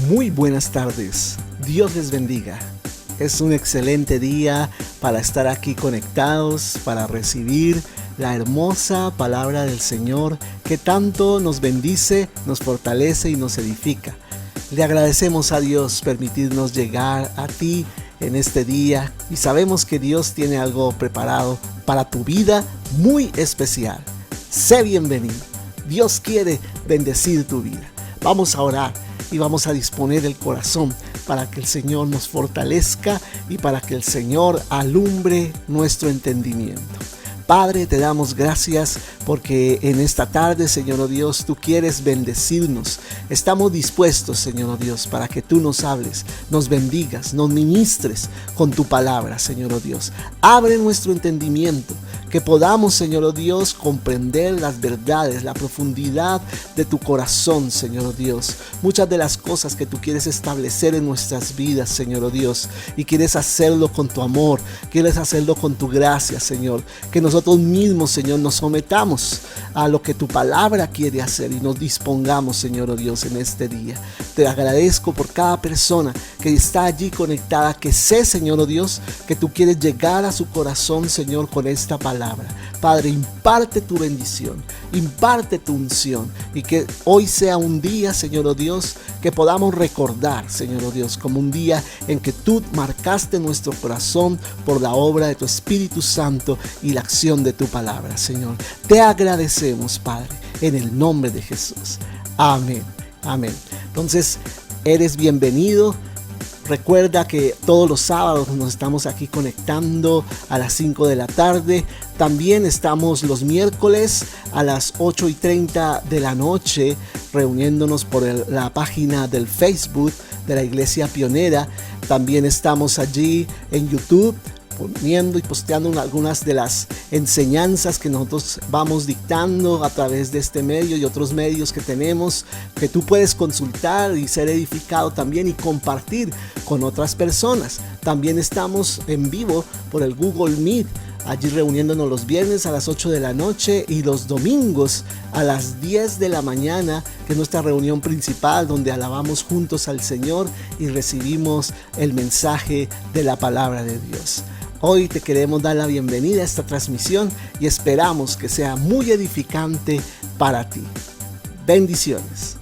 Muy buenas tardes, Dios les bendiga. Es un excelente día para estar aquí conectados, para recibir la hermosa palabra del Señor que tanto nos bendice, nos fortalece y nos edifica. Le agradecemos a Dios permitirnos llegar a ti en este día y sabemos que Dios tiene algo preparado para tu vida muy especial. Sé bienvenido. Dios quiere bendecir tu vida. Vamos a orar y vamos a disponer el corazón para que el Señor nos fortalezca y para que el Señor alumbre nuestro entendimiento. Padre, te damos gracias porque en esta tarde, Señor oh Dios, tú quieres bendecirnos. Estamos dispuestos, Señor oh Dios, para que tú nos hables, nos bendigas, nos ministres con tu palabra, Señor oh Dios. Abre nuestro entendimiento, que podamos, Señor oh Dios, comprender las verdades, la profundidad de tu corazón, Señor oh Dios. Muchas de las cosas que tú quieres establecer en nuestras vidas, Señor oh Dios, y quieres hacerlo con tu amor, quieres hacerlo con tu gracia, Señor. Que nosotros mismos, Señor, nos sometamos a lo que tu palabra quiere hacer y nos dispongamos, Señor oh Dios, en este día. Te agradezco por cada persona que está allí conectada, que sé, Señor oh Dios, que tú quieres llegar a su corazón, Señor, con esta palabra. Padre, imparte tu bendición, imparte tu unción y que hoy sea un día, Señor oh Dios, que podamos recordar, Señor oh Dios, como un día en que tú marcaste nuestro corazón por la obra de tu Espíritu Santo y la acción de tu palabra, Señor. Te agradecemos, Padre, en el nombre de Jesús. Amén, amén. Entonces, eres bienvenido. Recuerda que todos los sábados nos estamos aquí conectando a las 5 de la tarde. También estamos los miércoles a las 8:30 de la noche reuniéndonos por la página del Facebook de la Iglesia Pionera. También estamos allí en YouTube poniendo y posteando algunas de las enseñanzas que nosotros vamos dictando a través de este medio y otros medios que tenemos, que tú puedes consultar y ser edificado también y compartir con otras personas. También estamos en vivo por el Google Meet, allí reuniéndonos los viernes a las 8 de la noche y los domingos a las 10 de la mañana, que es nuestra reunión principal donde alabamos juntos al Señor y recibimos el mensaje de la palabra de Dios. Hoy te queremos dar la bienvenida a esta transmisión y esperamos que sea muy edificante para ti. Bendiciones.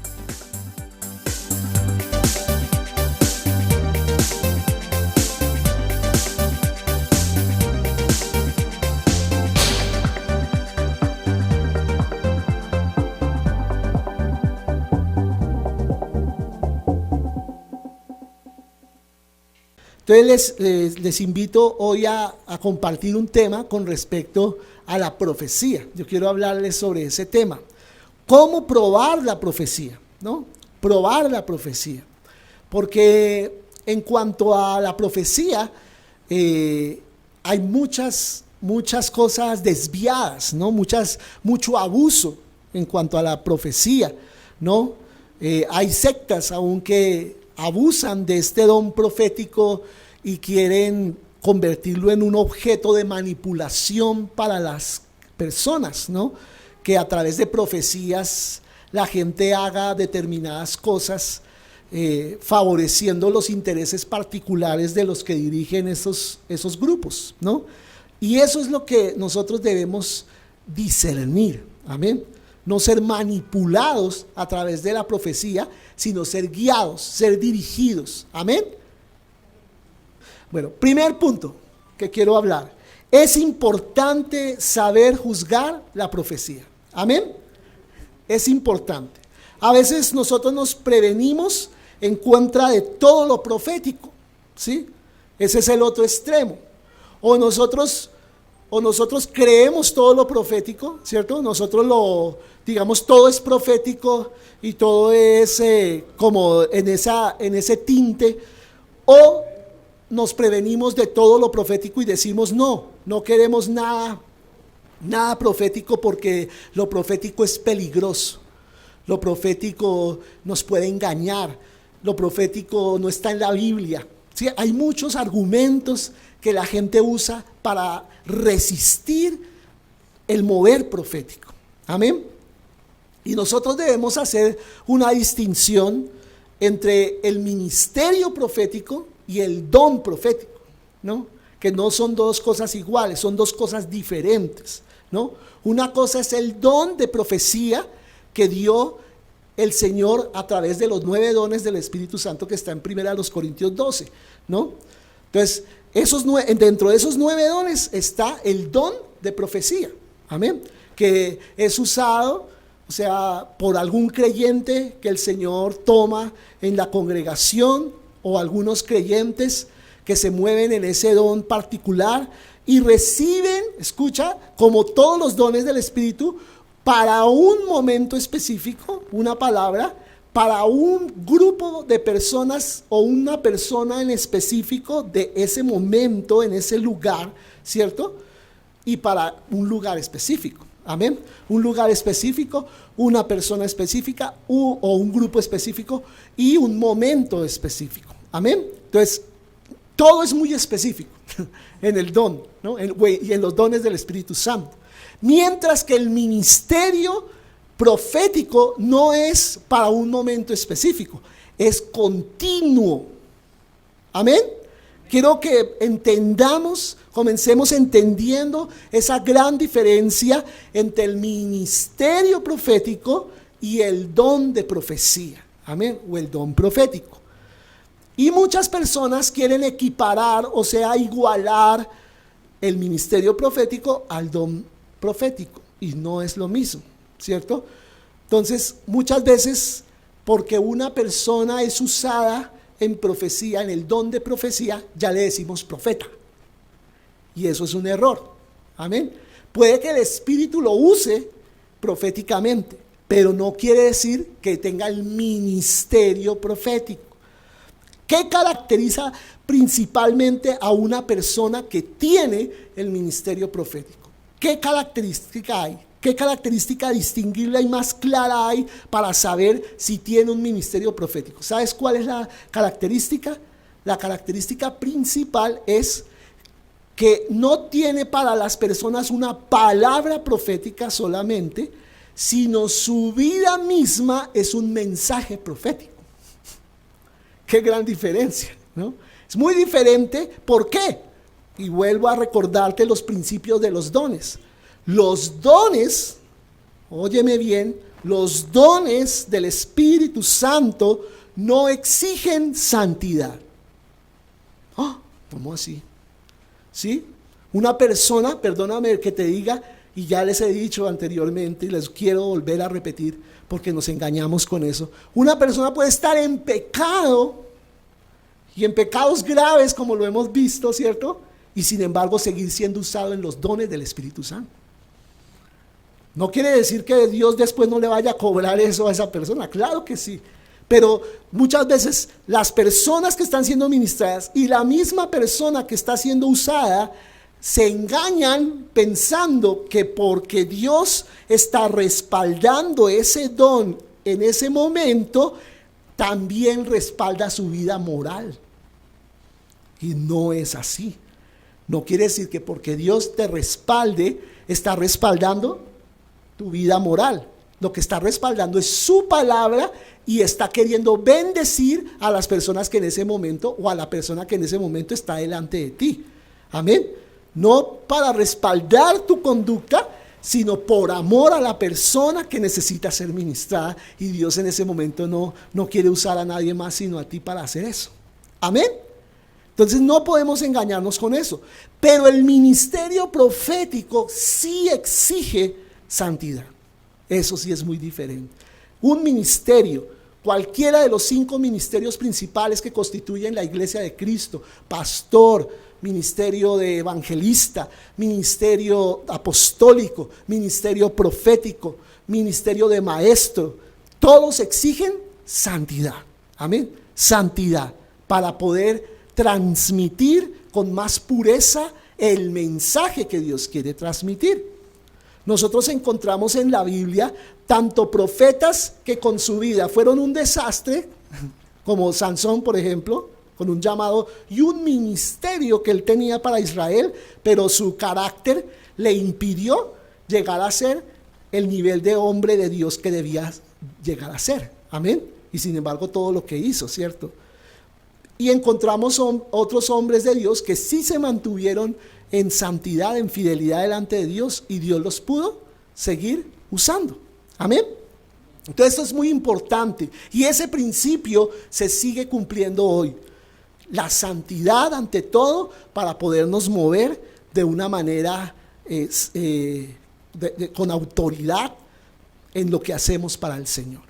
Entonces les invito hoy a compartir un tema con respecto a la profecía. Yo quiero hablarles sobre ese tema. ¿Cómo probar la profecía? ¿No? Probar la profecía. Porque en cuanto a la profecía, hay muchas cosas desviadas, ¿no? Mucho abuso en cuanto a la profecía, ¿no? Hay sectas aún que abusan de este don profético y quieren convertirlo en un objeto de manipulación para las personas, ¿no? Que a través de profecías la gente haga determinadas cosas, favoreciendo los intereses particulares de los que dirigen esos grupos, ¿no? Y eso es lo que nosotros debemos discernir, amén. No ser manipulados a través de la profecía, sino ser guiados, ser dirigidos. Amén. Bueno, primer punto que quiero hablar. Es importante saber juzgar la profecía. Amén. Es importante. A veces nosotros nos prevenimos en contra de todo lo profético, ¿sí? Ese es el otro extremo. O nosotros creemos todo lo profético, ¿cierto? Nosotros digamos, todo es profético y todo es como en ese tinte. O nos prevenimos de todo lo profético y decimos no queremos nada profético porque lo profético es peligroso. Lo profético nos puede engañar. Lo profético no está en la Biblia. ¿Sí? Hay muchos argumentos que la gente usa para resistir el mover profético. Amén. Y nosotros debemos hacer una distinción entre el ministerio profético y el don profético, ¿no? Que no son dos cosas iguales, son dos cosas diferentes, ¿no? Una cosa es el don de profecía que dio el Señor a través de los 9 dones del Espíritu Santo que está en 1 Corintios 12, ¿no? Entonces, dentro de esos 9 dones está el don de profecía, amén, que es usado, o sea, por algún creyente que el Señor toma en la congregación, o algunos creyentes que se mueven en ese don particular y reciben, escucha, como todos los dones del Espíritu, para un momento específico, una palabra, para un grupo de personas o una persona en específico de ese momento, en ese lugar, ¿cierto? Y para un lugar específico, amén. Un lugar específico, una persona específica o un grupo específico y un momento específico, amén. Entonces, todo es muy específico en el don, ¿no? Y en los dones del Espíritu Santo. Mientras que el ministerio profético no es para un momento específico, es continuo. Amén. Quiero que entendamos, comencemos entendiendo esa gran diferencia entre el ministerio profético y el don de profecía. Amén. O el don profético. Y muchas personas quieren equiparar, o sea, igualar el ministerio profético al don profético. Y no es lo mismo, ¿cierto? Entonces, muchas veces, porque una persona es usada en profecía, en el don de profecía, ya le decimos profeta. Y eso es un error. Amén. Puede que el Espíritu lo use proféticamente, pero no quiere decir que tenga el ministerio profético. ¿Qué caracteriza principalmente a una persona que tiene el ministerio profético? ¿Qué característica hay? ¿Qué característica distinguible y más clara hay para saber si tiene un ministerio profético? ¿Sabes cuál es la característica? La característica principal es que no tiene para las personas una palabra profética solamente, sino su vida misma es un mensaje profético. Qué gran diferencia, ¿no? Es muy diferente. ¿Por qué? Y vuelvo a recordarte los principios de los dones. Los dones, óyeme bien, los dones del Espíritu Santo no exigen santidad. ¿Cómo así? ¿Sí? Una persona, perdóname que te diga, y ya les he dicho anteriormente y les quiero volver a repetir porque nos engañamos con eso. Una persona puede estar en pecado y en pecados graves como lo hemos visto, ¿cierto? Y sin embargo seguir siendo usado en los dones del Espíritu Santo. No quiere decir que Dios después no le vaya a cobrar eso a esa persona, claro que sí. Pero muchas veces las personas que están siendo ministradas y la misma persona que está siendo usada se engañan pensando que porque Dios está respaldando ese don en ese momento, también respalda su vida moral. Y no es así. No quiere decir que porque Dios te respalde, está respaldando tu vida moral. Lo que está respaldando es su palabra y está queriendo bendecir a las personas que en ese momento o a la persona que en ese momento está delante de ti. Amén. No para respaldar tu conducta, sino por amor a la persona que necesita ser ministrada, y Dios en ese momento no quiere usar a nadie más sino a ti para hacer eso. Amén. Entonces no podemos engañarnos con eso. Pero el ministerio profético sí exige santidad. Eso sí es muy diferente. Un ministerio, cualquiera de los 5 ministerios principales que constituyen la iglesia de Cristo, pastor, ministerio de evangelista, ministerio apostólico, ministerio profético, ministerio de maestro, todos exigen santidad. Amén. Santidad para poder transmitir con más pureza el mensaje que Dios quiere transmitir. Nosotros encontramos en la Biblia tanto profetas que con su vida fueron un desastre, como Sansón, por ejemplo, con un llamado y un ministerio que él tenía para Israel, pero su carácter le impidió llegar a ser el nivel de hombre de Dios que debía llegar a ser. Amén. y sin embargo todo lo que hizo, ¿cierto? Y encontramos otros hombres de Dios que sí se mantuvieron en santidad, en fidelidad delante de Dios, y Dios los pudo seguir usando. Amén. Entonces esto es muy importante y ese principio se sigue cumpliendo hoy. La santidad ante todo para podernos mover de una manera con autoridad en lo que hacemos para el Señor.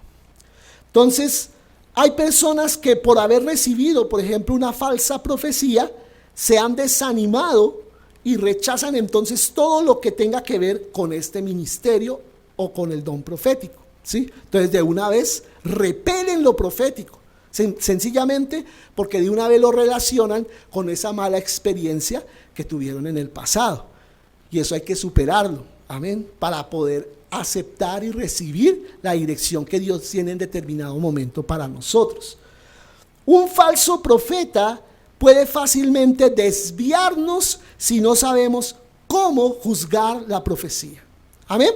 Entonces, hay personas que por haber recibido, por ejemplo, una falsa profecía, se han desanimado y rechazan entonces todo lo que tenga que ver con este ministerio o con el don profético, ¿sí? Entonces, de una vez repelen lo profético, sencillamente porque de una vez lo relacionan con esa mala experiencia que tuvieron en el pasado. Y eso hay que superarlo, amén, para poder aceptar y recibir la dirección que Dios tiene en determinado momento para nosotros. Un falso profeta puede fácilmente desviarnos si no sabemos cómo juzgar la profecía. Amén.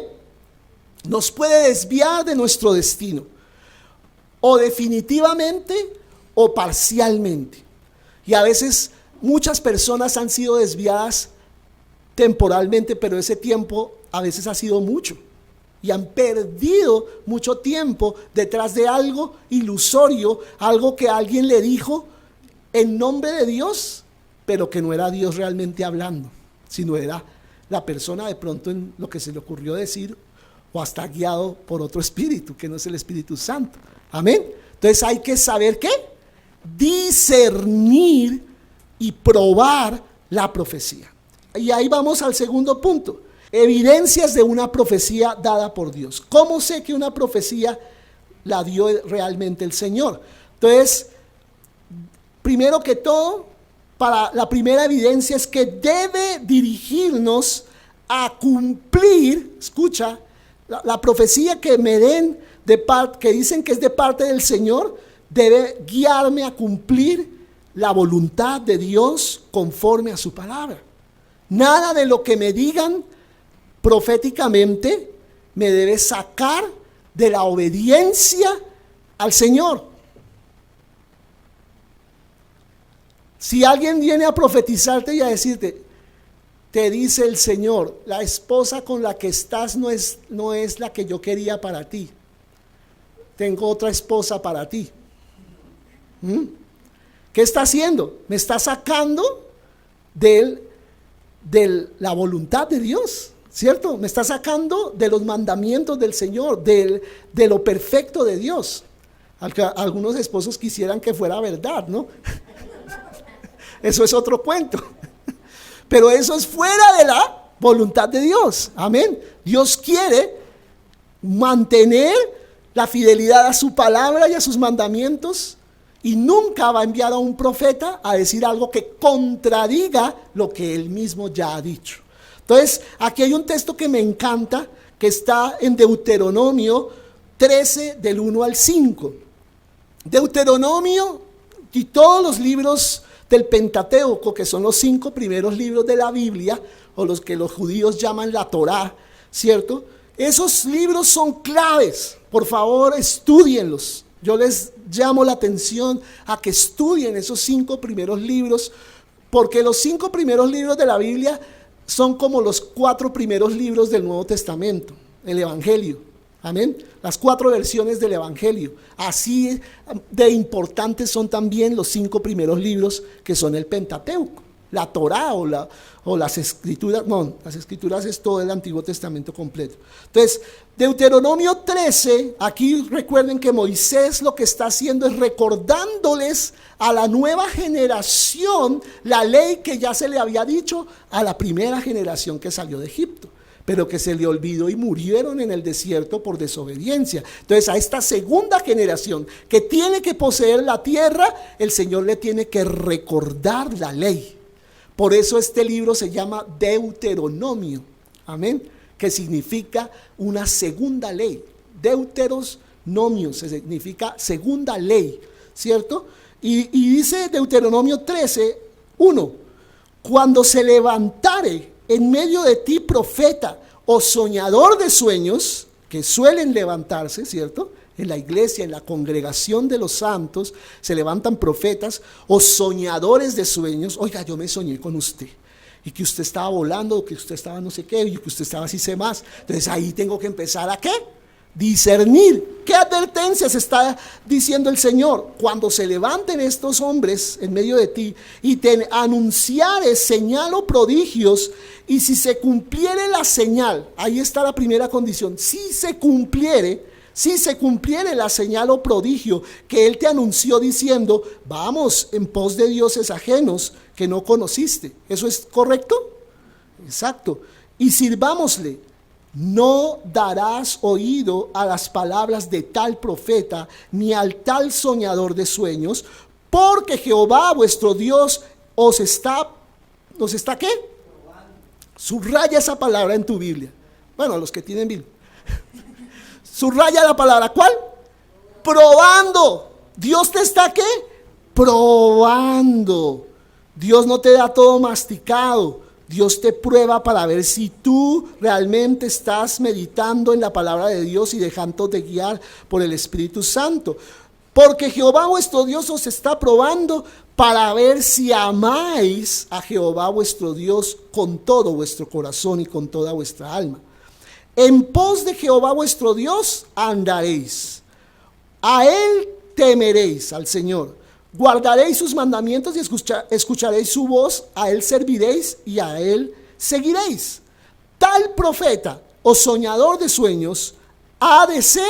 Nos puede desviar de nuestro destino, o definitivamente o parcialmente. Y a veces muchas personas han sido desviadas temporalmente, pero ese tiempo a veces ha sido mucho. Y han perdido mucho tiempo detrás de algo ilusorio, algo que alguien le dijo en nombre de Dios, pero que no era Dios realmente hablando, sino era la persona de pronto en lo que se le ocurrió decir, o hasta guiado por otro espíritu, que no es el Espíritu Santo. Amén. Entonces hay que saber ¿qué? Discernir y probar la profecía. Y ahí vamos al segundo punto. Evidencias de una profecía dada por Dios. ¿Cómo sé que una profecía la dio realmente el Señor? Entonces, primero que todo, para la primera evidencia es que debe dirigirnos a cumplir, escucha, la profecía que me den, que dicen que es de parte del Señor, debe guiarme a cumplir la voluntad de Dios conforme a su palabra. Nada de lo que me digan proféticamente me debe sacar de la obediencia al Señor. Si alguien viene a profetizarte y a decirte, te dice el Señor, la esposa con la que estás no es la que yo quería para ti, tengo otra esposa para ti. ¿Qué está haciendo? Me está sacando de la voluntad de Dios, ¿cierto? Me está sacando de los mandamientos del Señor, de lo perfecto de Dios. Algunos esposos quisieran que fuera verdad, ¿no? Eso es otro cuento. Pero eso es fuera de la voluntad de Dios. Amén. Dios quiere mantener la fidelidad a su palabra y a sus mandamientos, y nunca va a enviar a un profeta a decir algo que contradiga lo que él mismo ya ha dicho. Entonces, aquí hay un texto que me encanta, que está en Deuteronomio 13, del 1 al 5. Deuteronomio y todos los libros del Pentateuco, que son los 5 primeros libros de la Biblia, o los que los judíos llaman la Torá, ¿cierto? Esos libros son claves. Por favor, estúdienlos. Yo les llamo la atención a que estudien esos 5 primeros libros, porque los 5 primeros libros de la Biblia son como los 4 primeros libros del Nuevo Testamento, el Evangelio. Amén. Las 4 versiones del Evangelio. Así de importantes son también los 5 primeros libros que son el Pentateuco, la Torá o las Escrituras. No, las Escrituras es todo el Antiguo Testamento completo. Entonces, Deuteronomio 13, aquí recuerden que Moisés lo que está haciendo es recordándoles a la nueva generación la ley que ya se le había dicho a la primera generación que salió de Egipto, pero que se le olvidó y murieron en el desierto por desobediencia. Entonces, a esta segunda generación que tiene que poseer la tierra, el Señor le tiene que recordar la ley. Por eso este libro se llama Deuteronomio, amén, que significa una segunda ley. Deuteronomio significa segunda ley, ¿cierto? Y dice Deuteronomio 13, 1, cuando se levantare en medio de ti profeta o soñador de sueños, que suelen levantarse, ¿cierto? en la iglesia, en la congregación de los santos, se levantan profetas o soñadores de sueños. Oiga, yo me soñé con usted, y que usted estaba volando, o que usted estaba no sé qué, y que usted estaba así sé más. Entonces ahí tengo que empezar ¿a qué? Discernir. ¿Qué advertencias está diciendo el Señor? Cuando se levanten estos hombres en medio de ti y te anunciares señal o prodigios, y si se cumpliere la señal, ahí está la primera condición, si se cumpliere la señal o prodigio que Él te anunció diciendo, vamos en pos de dioses ajenos que no conociste. ¿Eso es correcto? Exacto. Y sirvámosle. No darás oído a las palabras de tal profeta, ni al tal soñador de sueños, porque Jehová vuestro Dios ¿nos está qué? Subraya esa palabra en tu Biblia. Bueno, los que tienen Biblia. Subraya la palabra, ¿cuál? Probando. Dios te está ¿qué? Probando. Dios no te da todo masticado. Dios te prueba para ver si tú realmente estás meditando en la palabra de Dios y dejándote guiar por el Espíritu Santo. Porque Jehová vuestro Dios os está probando para ver si amáis a Jehová vuestro Dios con todo vuestro corazón y con toda vuestra alma. En pos de Jehová vuestro Dios andaréis. A Él temeréis, al Señor. Guardaréis sus mandamientos y escucharéis su voz, a Él serviréis y a Él seguiréis. Tal profeta o soñador de sueños ha de ser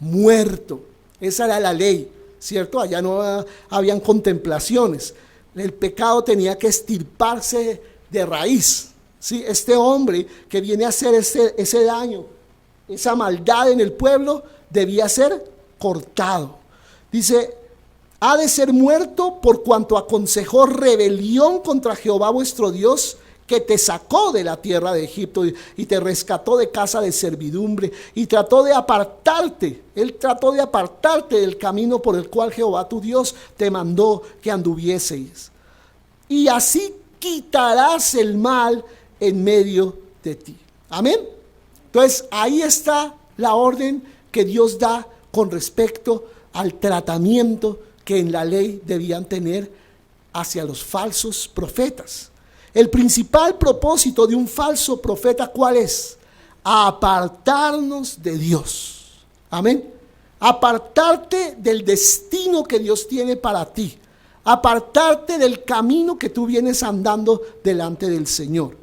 muerto. Esa era la ley, ¿cierto? Allá no habían contemplaciones. El pecado tenía que extirparse de raíz, ¿sí? Este hombre que viene a hacer ese daño, esa maldad en el pueblo, debía ser cortado. Dice, ha de ser muerto por cuanto aconsejó rebelión contra Jehová vuestro Dios, que te sacó de la tierra de Egipto y te rescató de casa de servidumbre, y trató de apartarte. Él trató de apartarte del camino por el cual Jehová tu Dios te mandó que anduvieseis. Y así quitarás el mal en medio de ti. Amén. Entonces ahí está la orden que Dios da con respecto al tratamiento que en la ley debían tener hacia los falsos profetas. El principal propósito de un falso profeta, ¿cuál es? Apartarnos de Dios. Amén. Apartarte del destino que Dios tiene para ti. Apartarte del camino que tú vienes andando delante del Señor.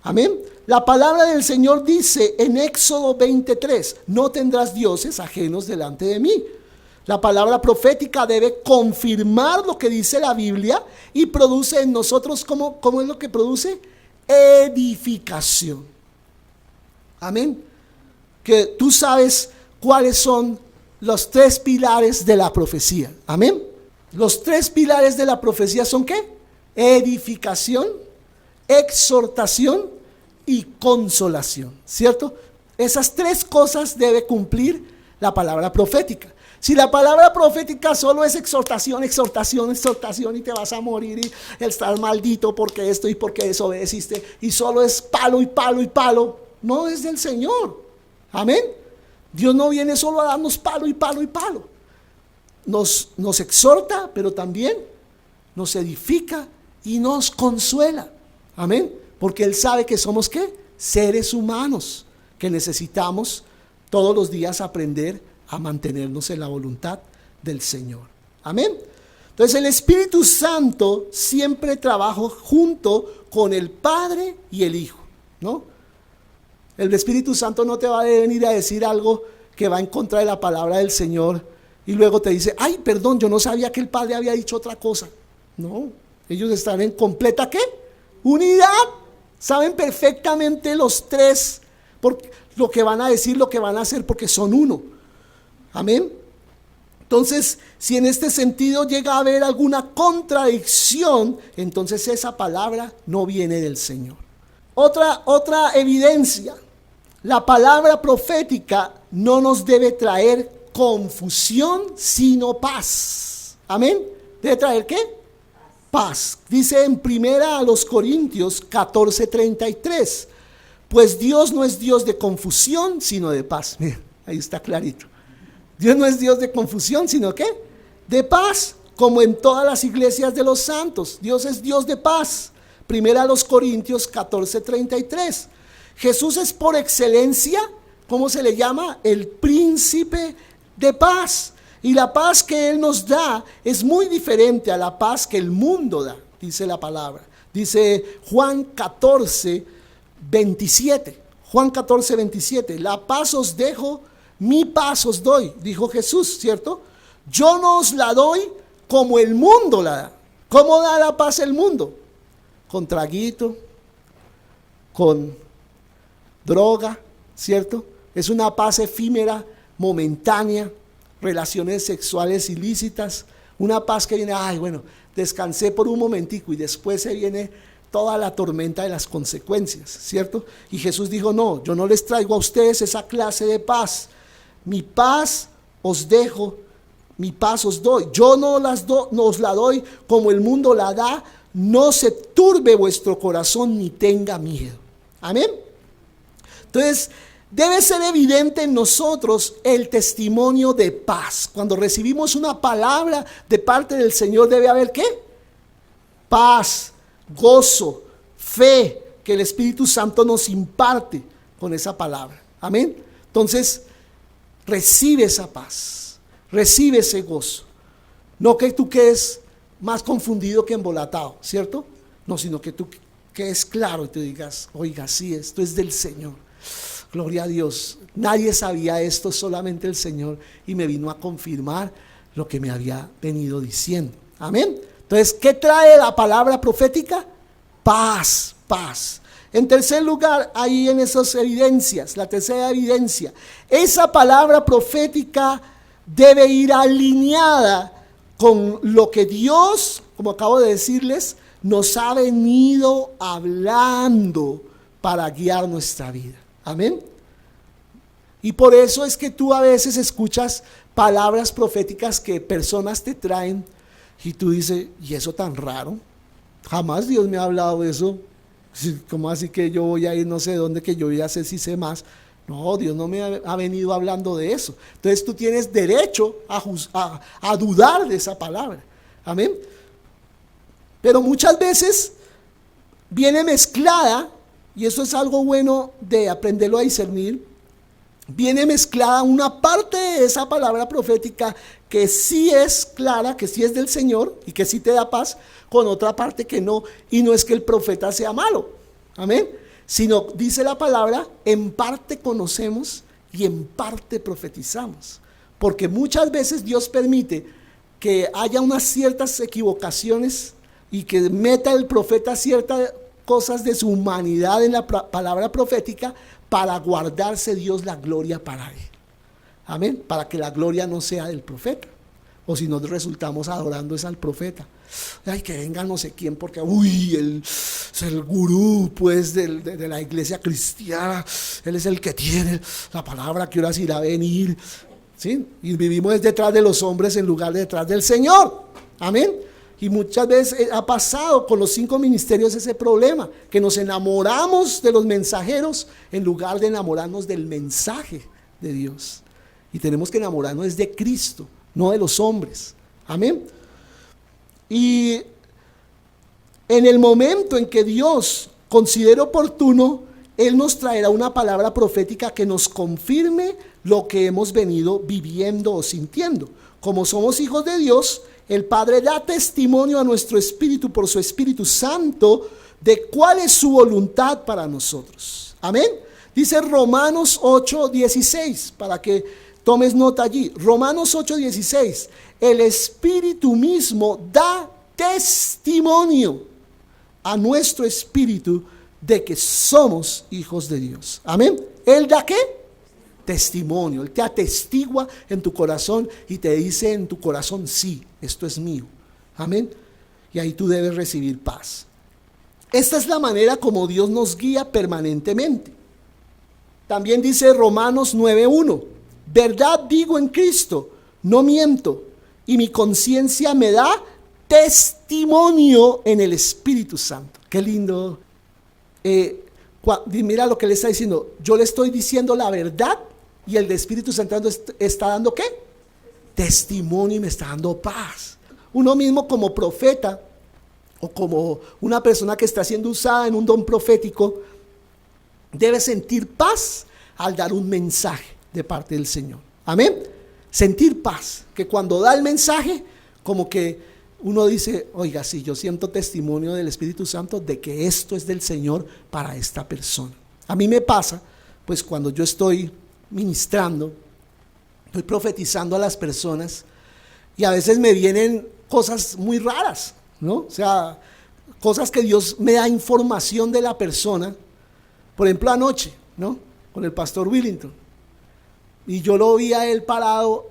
Amén. La palabra del Señor dice en Éxodo 23, no tendrás dioses ajenos delante de mí. La palabra profética debe confirmar lo que dice la Biblia y produce en nosotros, ¿cómo es lo que produce? Edificación. Amén. Que tú sabes cuáles son los 3 pilares de la profecía. Amén. Los 3 pilares de la profecía son ¿qué? Edificación, exhortación y consolación, ¿cierto? Esas 3 cosas debe cumplir la palabra profética. Si la palabra profética solo es exhortación, exhortación, exhortación, y te vas a morir y estás maldito porque esto y porque desobedeciste, y solo es palo y palo y palo, no es del Señor. Amén. Dios no viene solo a darnos palo y palo y palo. Nos exhorta, pero también nos edifica y nos consuela. Amén. Porque Él sabe que somos ¿qué? Seres humanos que necesitamos todos los días aprender a mantenernos en la voluntad del Señor. Amén. Entonces el Espíritu Santo siempre trabaja junto con el Padre y el Hijo, ¿no? El Espíritu Santo no te va a venir a decir algo que va en contra de la palabra del Señor y luego te dice, ay, perdón, yo no sabía que el Padre había dicho otra cosa. No, ellos están en completa ¿qué? Unidad. Saben perfectamente los 3 lo que van a decir, lo que van a hacer, porque son uno. Amén. Entonces, si en este sentido llega a haber alguna contradicción, entonces esa palabra no viene del Señor. Otra evidencia, la palabra profética no nos debe traer confusión, sino paz. Amén. ¿Debe traer qué? Paz. Dice en 1 Corintios 14:33, pues Dios no es Dios de confusión, sino de paz. Mira, ahí está clarito. Dios no es Dios de confusión, sino ¿qué? De paz, como en todas las iglesias de los santos. Dios es Dios de paz. Primera a los Corintios 14:33. Jesús es por excelencia, ¿cómo se le llama? El príncipe de paz. Y la paz que Él nos da es muy diferente a la paz que el mundo da, dice la palabra. Dice Juan 14:27. Juan 14:27. La paz os dejo, mi paz os doy, dijo Jesús, ¿cierto? Yo no os la doy como el mundo la da. ¿Cómo da la paz el mundo? Con traguito, con droga, ¿cierto? Es una paz efímera, momentánea, relaciones sexuales ilícitas, una paz que viene, ay, bueno, descansé por un momentico y después se viene toda la tormenta de las consecuencias, ¿cierto? Y Jesús dijo, no, yo no les traigo a ustedes esa clase de paz. Mi paz os dejo, mi paz os doy. Yo no os la doy como el mundo la da. No se turbe vuestro corazón ni tenga miedo. Amén. Entonces, debe ser evidente en nosotros el testimonio de paz. Cuando recibimos una palabra de parte del Señor, debe haber ¿qué? Paz, gozo, fe, que el Espíritu Santo nos imparte con esa palabra. Amén. Entonces, recibe esa paz, recibe ese gozo. No que tú quedes más confundido que embolatado, ¿cierto? No, sino que tú quedes claro y te digas, oiga, sí, esto es del Señor. Gloria a Dios. Nadie sabía esto, solamente el Señor, y me vino a confirmar lo que me había venido diciendo. Amén. Entonces, ¿qué trae la palabra profética? Paz, paz. En tercer lugar, ahí en esas evidencias, la tercera evidencia, esa palabra profética debe ir alineada con lo que Dios, como acabo de decirles, nos ha venido hablando para guiar nuestra vida. Amén. Y por eso es que tú a veces escuchas palabras proféticas que personas te traen y tú dices, ¿y eso tan raro? Jamás Dios me ha hablado de eso. ¿Cómo así que yo voy a ir no sé dónde, que yo voy a hacer si sé más? No, Dios no me ha venido hablando de eso. Entonces tú tienes derecho a dudar de esa palabra. Amén. Pero muchas veces viene mezclada, y eso es algo bueno de aprenderlo a discernir, viene mezclada una parte de esa palabra profética que sí es clara, que sí es del Señor y que sí te da paz, con otra parte que no. Y no es que el profeta sea malo, amén, sino dice la palabra, en parte conocemos y en parte profetizamos, porque muchas veces Dios permite que haya unas ciertas equivocaciones y que meta el profeta ciertas cosas de su humanidad en la palabra profética para guardarse Dios la gloria para él. Amén. Para que la gloria no sea del profeta. O si no resultamos adorando es al profeta. Ay, que venga no sé quién, porque él es el gurú pues de la iglesia cristiana. Él es el que tiene la palabra que ahora sí irá a venir. ¿Sí? Y vivimos detrás de los hombres en lugar de detrás del Señor. Amén. Y muchas veces ha pasado con los 5 ministerios ese problema, que nos enamoramos de los mensajeros en lugar de enamorarnos del mensaje de Dios. Y tenemos que enamorarnos de Cristo, no de los hombres. Amén. Y en el momento en que Dios considere oportuno, Él nos traerá una palabra profética que nos confirme lo que hemos venido viviendo o sintiendo. Como somos hijos de Dios, el Padre da testimonio a nuestro espíritu por su Espíritu Santo de cuál es su voluntad para nosotros. Amén. Dice Romanos 8:16, para que tomes nota allí. Romanos 8:16. El Espíritu mismo da testimonio a nuestro espíritu de que somos hijos de Dios. Amén. ¿Él da qué? Testimonio. Él te atestigua en tu corazón y te dice en tu corazón, sí, esto es mío. Amén. Y ahí tú debes recibir paz. Esta es la manera como Dios nos guía permanentemente. También dice Romanos 9:1, verdad digo en Cristo, no miento, y mi conciencia me da testimonio en el Espíritu Santo. Qué lindo. Mira lo que le está diciendo. Yo le estoy diciendo la verdad y el Espíritu Santo está dando ¿qué? testimonio y me está dando paz. Uno mismo como profeta o como una persona que está siendo usada en un don profético debe sentir paz al dar un mensaje de parte del Señor. Amén. Sentir paz, que cuando da el mensaje, como que uno dice, oiga, sí, yo siento testimonio del Espíritu Santo de que esto es del Señor para esta persona. A mí me pasa, pues cuando yo estoy ministrando, estoy profetizando a las personas y a veces me vienen cosas muy raras, ¿no? O sea, cosas que Dios me da información de la persona. Por ejemplo, anoche, ¿no? Con el pastor Willington. Y yo lo vi a él parado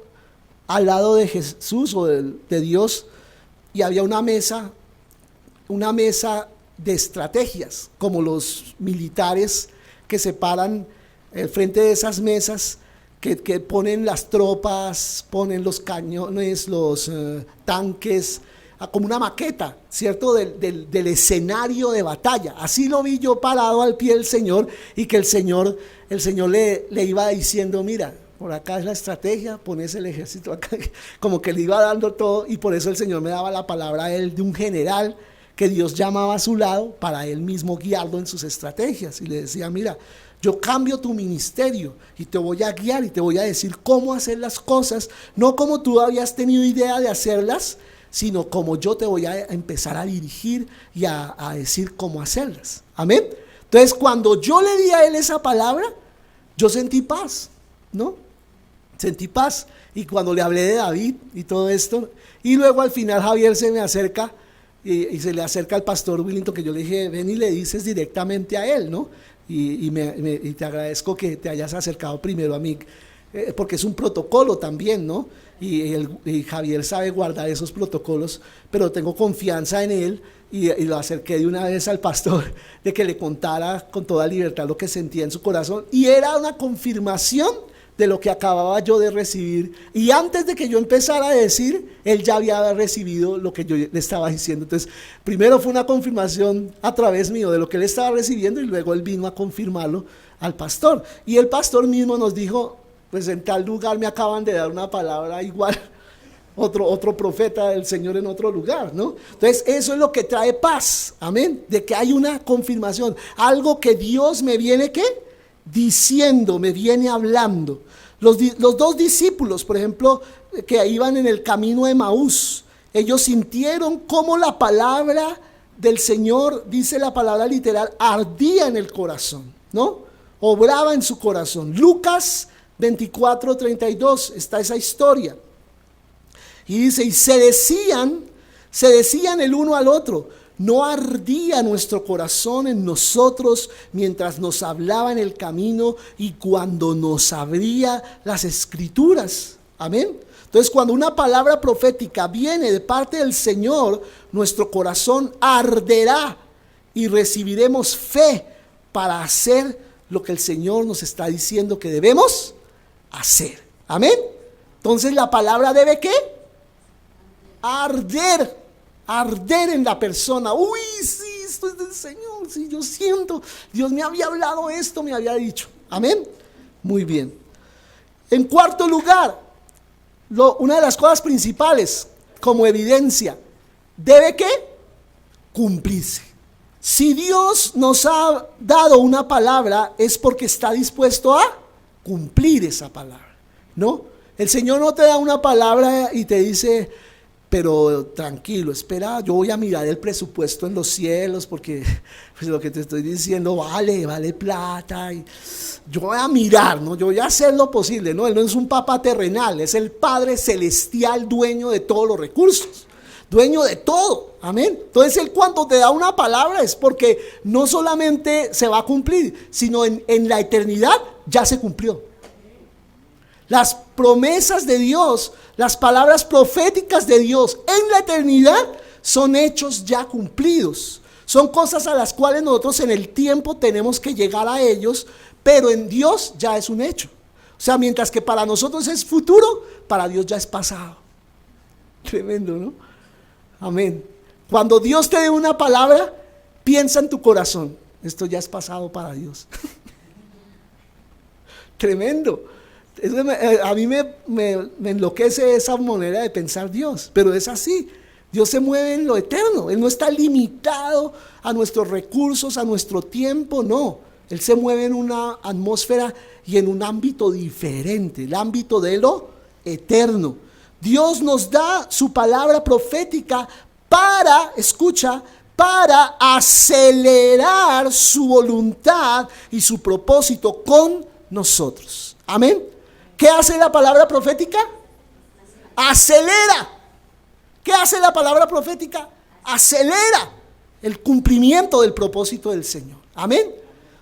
al lado de Jesús o de Dios, y había una mesa de estrategias, como los militares que se paran frente de esas mesas, que ponen las tropas, ponen los cañones, los tanques, como una maqueta, ¿cierto? Del escenario de batalla. Así lo vi yo parado al pie del Señor, y que el Señor le iba diciendo, mira, por acá es la estrategia, pones el ejército acá, como que le iba dando todo, y por eso el Señor me daba la palabra a él de un general que Dios llamaba a su lado para él mismo guiarlo en sus estrategias, y le decía, mira, yo cambio tu ministerio y te voy a guiar y te voy a decir cómo hacer las cosas, no como tú habías tenido idea de hacerlas, sino como yo te voy a empezar a dirigir y a decir cómo hacerlas. Amén. Entonces, cuando yo le di a él esa palabra, yo sentí paz, ¿no? Sentí paz. Y cuando le hablé de David y todo esto, y luego al final Javier se me acerca y se le acerca al pastor Willington, que yo le dije, ven y le dices directamente a él, ¿no? Y te agradezco que te hayas acercado primero a mí, porque es un protocolo también, ¿no? Y Javier sabe guardar esos protocolos, pero tengo confianza en él, y lo acerqué de una vez al pastor de que le contara con toda libertad lo que sentía en su corazón, y era una confirmación de lo que acababa yo de recibir, y antes de que yo empezara a decir, él ya había recibido lo que yo le estaba diciendo. Entonces, primero fue una confirmación a través mío de lo que él estaba recibiendo, y luego él vino a confirmarlo al pastor, y el pastor mismo nos dijo, pues en tal lugar me acaban de dar una palabra igual, otro profeta del Señor en otro lugar, ¿no? Entonces eso es lo que trae paz, amén, de que hay una confirmación, algo que Dios me viene, ¿qué? Diciendo, me viene hablando. Los dos discípulos, por ejemplo, que iban en el camino de Emaús, ellos sintieron cómo la palabra del Señor, dice la palabra literal, ardía en el corazón, ¿no? Obraba en su corazón. Lucas 24:32 está esa historia. Y dice, y se decían el uno al otro, ¿no ardía nuestro corazón en nosotros mientras nos hablaba en el camino y cuando nos abría las escrituras? Amén. Entonces, cuando una palabra profética viene de parte del Señor, nuestro corazón arderá y recibiremos fe para hacer lo que el Señor nos está diciendo que debemos hacer. Amén. Entonces, la palabra debe, ¿qué? Arder en la persona. Uy, sí, esto es del Señor, sí, yo siento, Dios me había hablado esto, me había dicho. Amén. Muy bien. En cuarto lugar, una de las cosas principales como evidencia, ¿debe qué? Cumplirse. Si Dios nos ha dado una palabra, es porque está dispuesto a cumplir esa palabra, ¿no? El Señor no te da una palabra y te dice, pero tranquilo, espera, yo voy a mirar el presupuesto en los cielos, porque pues, lo que te estoy diciendo vale plata, y yo voy a mirar, ¿no? Yo voy a hacer lo posible, ¿no? Él no es un papá terrenal, es el Padre celestial, dueño de todos los recursos, dueño de todo, amén. Entonces Él, cuando te da una palabra, es porque no solamente se va a cumplir, sino en la eternidad ya se cumplió. Las promesas de Dios, las palabras proféticas de Dios en la eternidad son hechos ya cumplidos. Son cosas a las cuales nosotros en el tiempo tenemos que llegar a ellos, pero en Dios ya es un hecho. O sea, mientras que para nosotros es futuro, para Dios ya es pasado. Tremendo, ¿no? Amén. Cuando Dios te dé una palabra, piensa en tu corazón, esto ya es pasado para Dios. Tremendo. A mí me enloquece esa manera de pensar Dios, pero es así. Dios se mueve en lo eterno. Él no está limitado a nuestros recursos, a nuestro tiempo, no. Él se mueve en una atmósfera y en un ámbito diferente, el ámbito de lo eterno. Dios nos da su palabra profética para, escucha, para acelerar su voluntad y su propósito con nosotros. Amén. ¿Qué hace la palabra profética? Acelera. ¿Qué hace la palabra profética? Acelera el cumplimiento del propósito del Señor. Amén.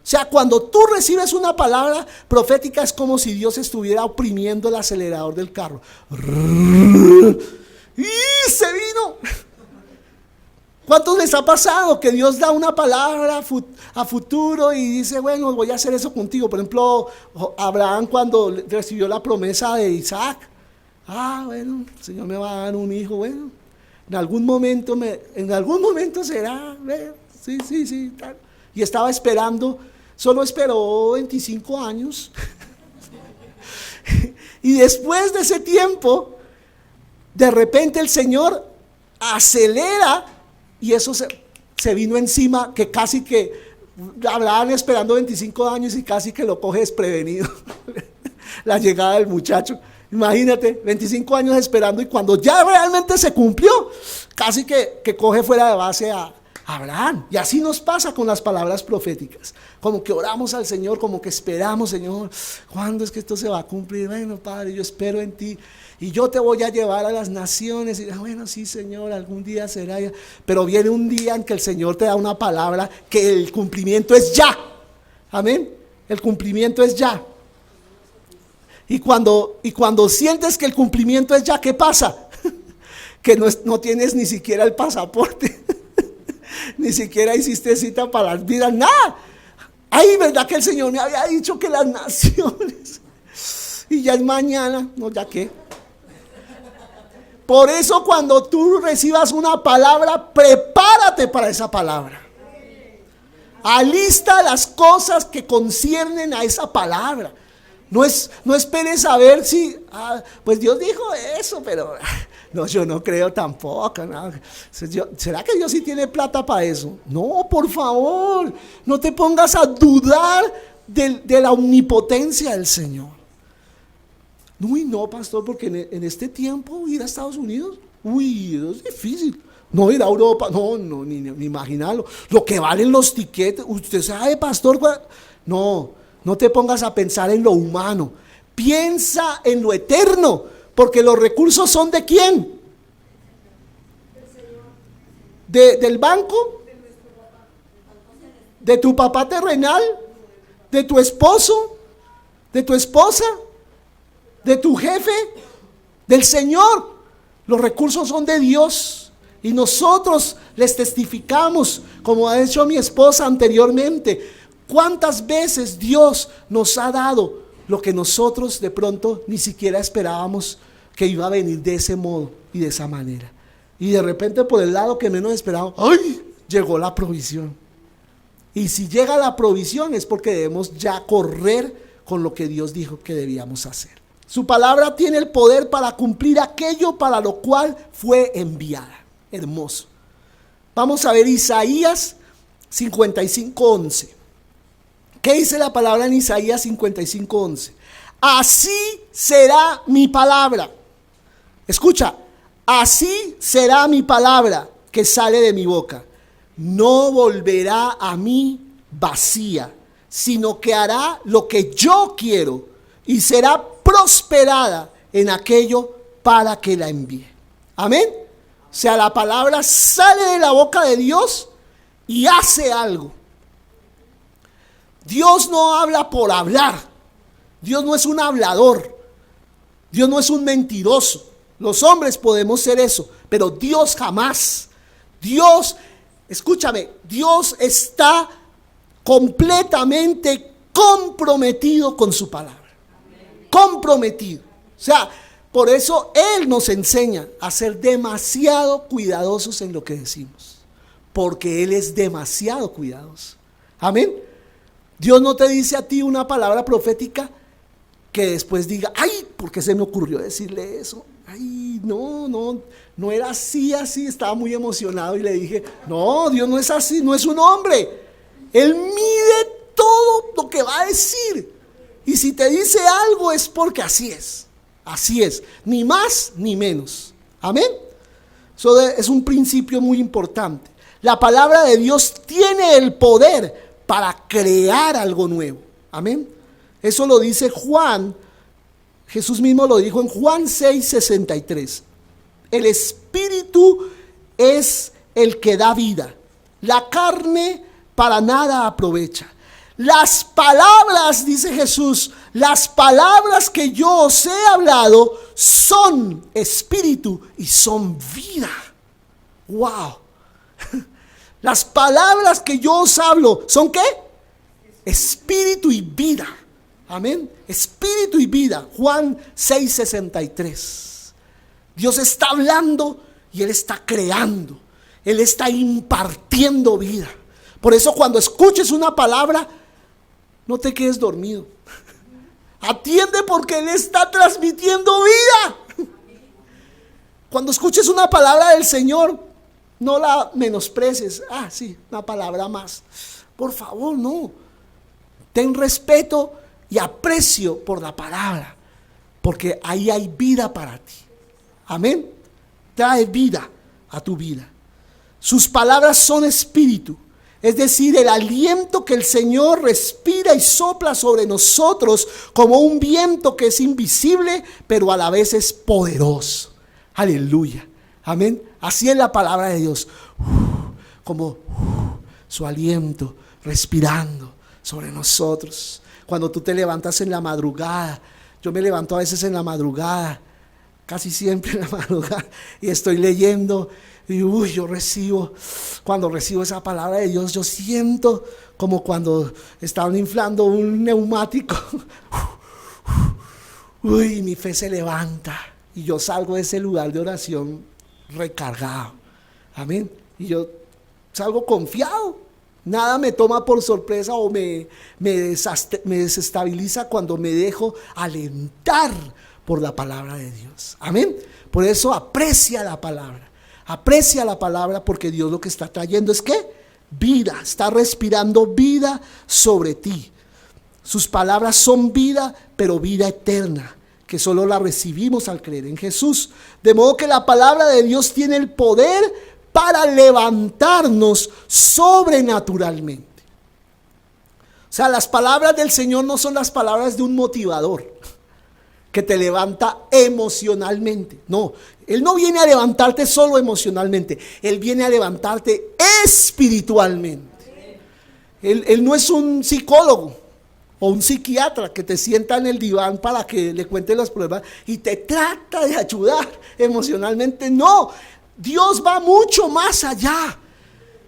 O sea, cuando tú recibes una palabra profética es como si Dios estuviera oprimiendo el acelerador del carro. ¡Y se vino! ¿Cuántos les ha pasado que Dios da una palabra a futuro y dice, bueno, voy a hacer eso contigo? Por ejemplo, Abraham cuando recibió la promesa de Isaac. Bueno, el Señor me va a dar un hijo, bueno, en algún momento será, sí, tal. Y estaba esperando, solo esperó 25 años. Y después de ese tiempo, de repente el Señor acelera y eso se vino encima, que casi que Abraham esperando 25 años y casi que lo coge desprevenido. La llegada del muchacho. Imagínate, 25 años esperando y cuando ya realmente se cumplió, casi que coge fuera de base a Abraham. Y así nos pasa con las palabras proféticas. Como que oramos al Señor, como que esperamos, Señor, ¿cuándo es que esto se va a cumplir? Bueno, Padre, yo espero en ti y yo te voy a llevar a las naciones. Y bueno, sí, Señor, algún día será ya. Pero viene un día en que el Señor te da una palabra que el cumplimiento es ya. Amén. El cumplimiento es ya. Y cuando sientes que el cumplimiento es ya, ¿qué pasa? Que no tienes ni siquiera el pasaporte, ni siquiera hiciste cita para las vidas, nada. Ay, ¿verdad que el Señor me había dicho que las naciones? Y ya es mañana, no, ya qué. Por eso cuando tú recibas una palabra, prepárate para esa palabra. Alista las cosas que conciernen a esa palabra. No esperes a ver si, pues Dios dijo eso, pero no, yo no creo tampoco. No. ¿Será que Dios sí tiene plata para eso? No, por favor, no te pongas a dudar de la omnipotencia del Señor. Uy, no, pastor, porque en este tiempo ir a Estados Unidos, eso es difícil. No ir a Europa, no, ni imaginarlo. Lo que valen los tiquetes, usted sabe, pastor, no te pongas a pensar en lo humano. Piensa en lo eterno, porque los recursos son ¿de quién? ¿Del banco? ¿De tu papá terrenal? ¿De tu esposo? ¿De tu esposa? ¿De tu jefe? ¿Del Señor? Los recursos son de Dios. Y nosotros les testificamos, como ha hecho mi esposa anteriormente, cuántas veces Dios nos ha dado lo que nosotros de pronto ni siquiera esperábamos que iba a venir de ese modo y de esa manera. Y de repente por el lado que menos esperábamos, ¡ay!, llegó la provisión. Y si llega la provisión es porque debemos ya correr con lo que Dios dijo que debíamos hacer. Su palabra tiene el poder para cumplir aquello para lo cual fue enviada. Hermoso. Vamos a ver Isaías 55:11. ¿Qué dice la palabra en Isaías 55:11? Así será mi palabra. Escucha, así será mi palabra que sale de mi boca. No volverá a mí vacía, sino que hará lo que yo quiero y será prosperada en aquello para que la envíe. Amén. O sea, la palabra sale de la boca de Dios y hace algo. Dios no habla por hablar. Dios no es un hablador. Dios no es un mentiroso. Los hombres podemos ser eso, pero Dios jamás. Dios, escúchame, Dios está completamente comprometido con su palabra. Comprometido. O sea, por eso Él nos enseña a ser demasiado cuidadosos en lo que decimos. Porque Él es demasiado cuidadoso. Amén. Dios no te dice a ti una palabra profética que después diga, ay, ¿por qué se me ocurrió decirle eso? Ay, no era así, estaba muy emocionado y le dije, no, Dios no es así, no es un hombre. Él mide todo lo que va a decir. Y si te dice algo es porque así es, ni más ni menos. Amén. Eso es un principio muy importante. La palabra de Dios tiene el poder para crear algo nuevo. Amén. Eso lo dice Juan. Jesús mismo lo dijo en Juan 6:63. El Espíritu es el que da vida. La carne para nada aprovecha. Las palabras, dice Jesús, las palabras que yo os he hablado son espíritu y son vida. ¡Wow! Las palabras que yo os hablo, ¿son qué? Espíritu y vida. Amén. Espíritu y vida. Juan 6:63. Dios está hablando y Él está creando. Él está impartiendo vida. Por eso cuando escuches una palabra, no te quedes dormido. Atiende porque Él está transmitiendo vida. Cuando escuches una palabra del Señor, no la menosprecies. Sí, una palabra más. Por favor, no. Ten respeto y aprecio por la palabra, porque ahí hay vida para ti. Amén. Trae vida a tu vida. Sus palabras son espíritu, es decir, el aliento que el Señor respira y sopla sobre nosotros como un viento que es invisible, pero a la vez es poderoso. Aleluya. Amén. Así es la palabra de Dios. Como su aliento respirando sobre nosotros. Cuando tú te levantas en la madrugada, yo me levanto a veces en la madrugada, casi siempre en la madrugada, y estoy leyendo, y cuando recibo esa palabra de Dios, yo siento como cuando estaban inflando un neumático. Mi fe se levanta, y yo salgo de ese lugar de oración recargado. Amén. Y yo salgo confiado. Nada me toma por sorpresa o me desestabiliza cuando me dejo alentar por la palabra de Dios. Amén. Por eso aprecia la palabra. Aprecia la palabra porque Dios lo que está trayendo es ¿qué? Vida. Está respirando vida sobre ti. Sus palabras son vida, pero vida eterna, que solo la recibimos al creer en Jesús. De modo que la palabra de Dios tiene el poder para levantarnos sobrenaturalmente. O sea, las palabras del Señor no son las palabras de un motivador que te levanta emocionalmente. No, Él no viene a levantarte solo emocionalmente, Él viene a levantarte espiritualmente. Él no es un psicólogo o un psiquiatra que te sienta en el diván para que le cuente los problemas y te trata de ayudar emocionalmente. No, Dios va mucho más allá.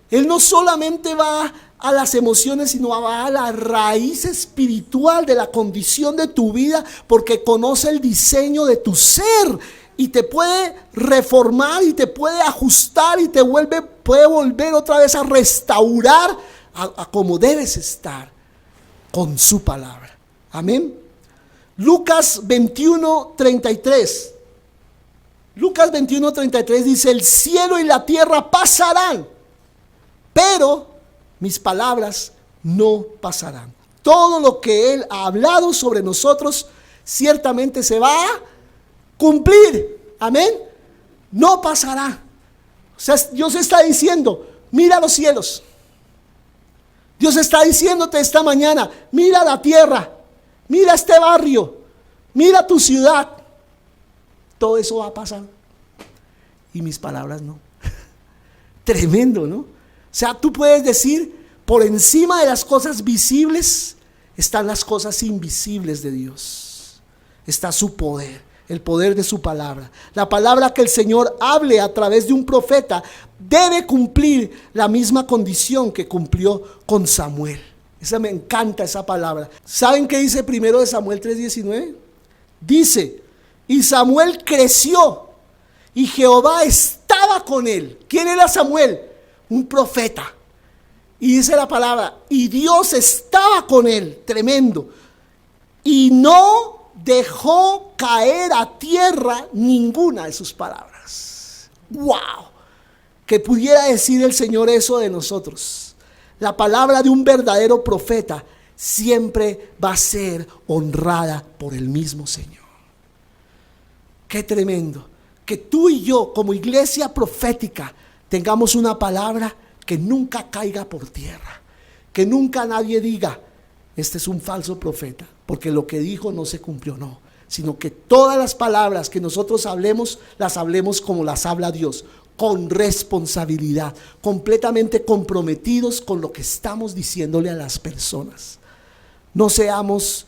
Él no solamente va a las emociones, sino va a la raíz espiritual de la condición de tu vida, porque conoce el diseño de tu ser y te puede reformar y te puede ajustar y puede volver otra vez a restaurar a como debes estar con su palabra. Amén. Lucas 21:33. Lucas 21:33 dice: el cielo y la tierra pasarán, pero mis palabras no pasarán. Todo lo que Él ha hablado sobre nosotros ciertamente se va a cumplir. Amén. No pasará. O sea, Dios está diciendo: mira los cielos. Dios está diciéndote esta mañana: mira la tierra, mira este barrio, mira tu ciudad. Todo eso va a pasar y mis palabras no. Tremendo, ¿no? O sea, tú puedes decir, por encima de las cosas visibles están las cosas invisibles de Dios. Está su poder, el poder de su palabra. La palabra que el Señor hable a través de un profeta debe cumplir la misma condición que cumplió con Samuel. Me encanta esa palabra. ¿Saben qué dice 1 Samuel 3:19? Dice: y Samuel creció y Jehová estaba con él. ¿Quién era Samuel? Un profeta. Y dice la palabra: y Dios estaba con él. Tremendo. Y no dejó caer a tierra ninguna de sus palabras. ¡Wow! Que pudiera decir el Señor eso de nosotros. La palabra de un verdadero profeta siempre va a ser honrada por el mismo Señor. ¡Qué tremendo! Que tú y yo, como iglesia profética, tengamos una palabra que nunca caiga por tierra. Que nunca nadie diga, este es un falso profeta, porque lo que dijo no se cumplió, no. Sino que todas las palabras que nosotros hablemos, las hablemos como las habla Dios, con responsabilidad, completamente comprometidos con lo que estamos diciéndole a las personas. No seamos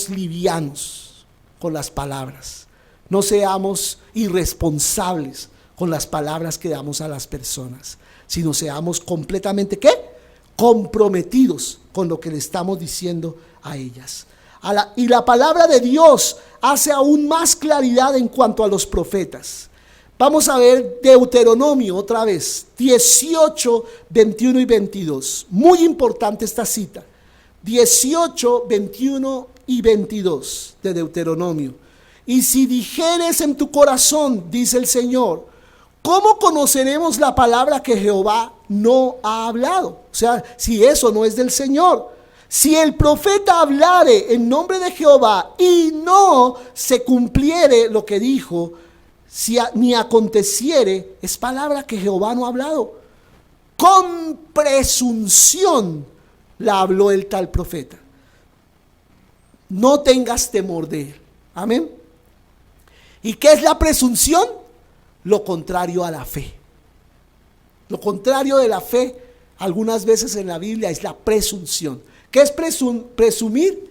livianos con las palabras. No seamos irresponsables con las palabras que damos a las personas, sino seamos completamente, ¿qué? Comprometidos con lo que le estamos diciendo a ellas. Y la palabra de Dios hace aún más claridad en cuanto a los profetas. Vamos a ver Deuteronomio otra vez, 18, 21 y 22. Muy importante esta cita. 18, 21 y 22 de Deuteronomio. Y si dijeres en tu corazón, dice el Señor, ¿cómo conoceremos la palabra que Jehová no ha hablado? O sea, si eso no es del Señor. Si el profeta hablare en nombre de Jehová y no se cumpliere lo que dijo, ni aconteciere, es palabra que Jehová no ha hablado. Con presunción la habló el tal profeta. No tengas temor de él. Amén. ¿Y qué es la presunción? Lo contrario a la fe. Lo contrario de la fe, algunas veces en la Biblia, es la presunción. ¿Qué es presumir?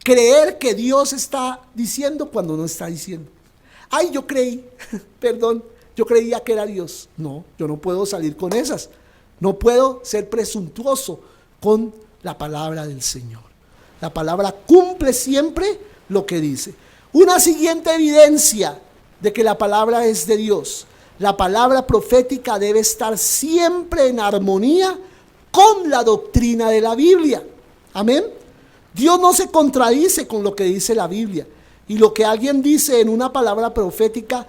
Creer que Dios está diciendo cuando no está diciendo. Ay, yo creí, perdón, yo creía que era Dios. No, yo no puedo salir con esas. No puedo ser presuntuoso con la palabra del Señor. La palabra cumple siempre lo que dice. Una siguiente evidencia de que la palabra es de Dios. La palabra profética debe estar siempre en armonía con la doctrina de la Biblia. Amén. Dios no se contradice con lo que dice la Biblia. Y lo que alguien dice en una palabra profética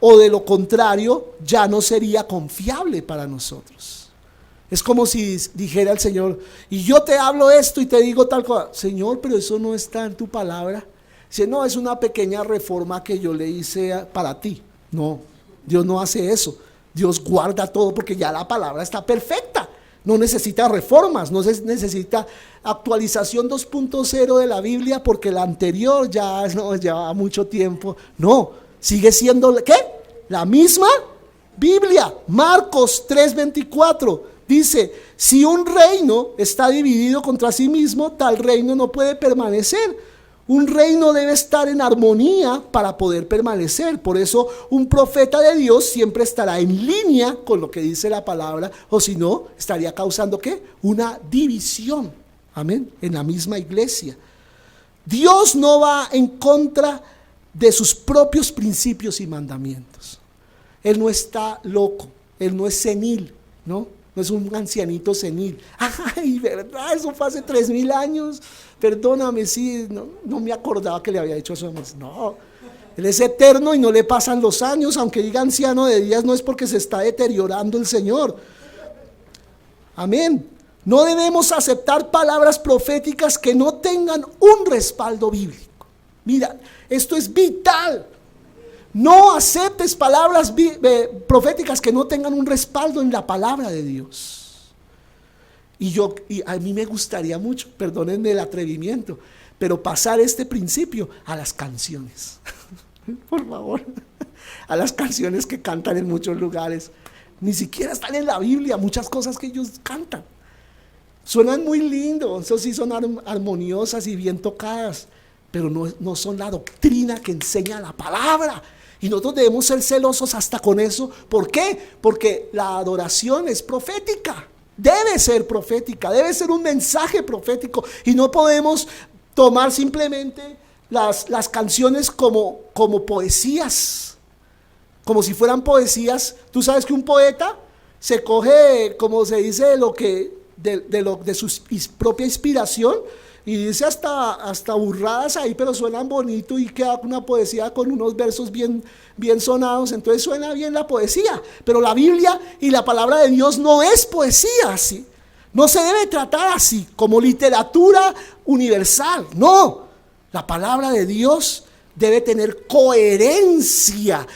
o de lo contrario ya no sería confiable para nosotros. Es como si dijera el Señor, y yo te hablo esto y te digo tal cosa. Señor, pero eso no está en tu palabra. Dice, no, es una pequeña reforma que yo le hice para ti. No, Dios no hace eso. Dios guarda todo porque ya la palabra está perfecta. No necesita reformas, no necesita actualización 2.0 de la Biblia porque la anterior ya no lleva mucho tiempo. No, sigue siendo, ¿qué? La misma Biblia. Marcos 3:24 dice, si un reino está dividido contra sí mismo, tal reino no puede permanecer. Un reino debe estar en armonía para poder permanecer. Por eso un profeta de Dios siempre estará en línea con lo que dice la palabra, o si no, estaría causando ¿qué? Una división. Amén. En la misma iglesia. Dios no va en contra de sus propios principios y mandamientos. Él no está loco, Él no es senil, ¿no? No es un ancianito senil. Ay, verdad, eso fue hace 3000 años. Perdóname, sí, no me acordaba que le había dicho eso. No, Él es eterno y no le pasan los años. Aunque diga anciano de días, no es porque se está deteriorando el Señor. Amén. No debemos aceptar palabras proféticas que no tengan un respaldo bíblico. Mira, esto es vital. No aceptes palabras proféticas que no tengan un respaldo en la palabra de Dios. Y a mí me gustaría mucho, perdónenme el atrevimiento, pero pasar este principio a las canciones. Por favor, a las canciones que cantan en muchos lugares. Ni siquiera están en la Biblia, muchas cosas que ellos cantan. Suenan muy lindos, eso sí son armoniosas y bien tocadas, pero no son la doctrina que enseña la palabra. Y nosotros debemos ser celosos hasta con eso. ¿Por qué? Porque la adoración es profética. Debe ser profética, debe ser un mensaje profético. Y no podemos tomar simplemente las canciones como poesías. Como si fueran poesías. Tú sabes que un poeta se coge, como se dice, de su propia inspiración. Y dice hasta burradas ahí, pero suenan bonito y queda una poesía con unos versos bien sonados, entonces suena bien la poesía. Pero la Biblia y la palabra de Dios no es poesía así. No se debe tratar así, como literatura universal. No, la palabra de Dios debe tener coherencia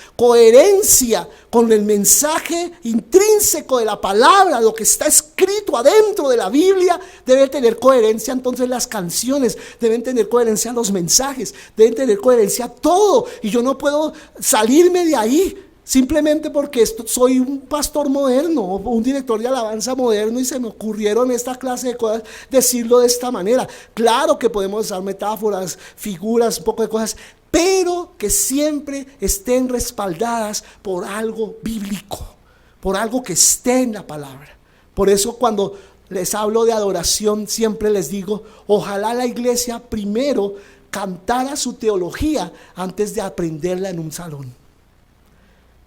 con el mensaje intrínseco de la palabra, lo que está escrito adentro de la Biblia. Debe tener coherencia entonces las canciones, deben tener coherencia los mensajes, deben tener coherencia todo. Y yo no puedo salirme de ahí simplemente porque soy un pastor moderno, un director de alabanza moderno y se me ocurrieron esta clase de cosas, decirlo de esta manera. Claro que podemos usar metáforas, figuras, un poco de cosas, pero que siempre estén respaldadas por algo bíblico, por algo que esté en la palabra. Por eso cuando les hablo de adoración siempre les digo, ojalá la iglesia primero cantara su teología antes de aprenderla en un salón.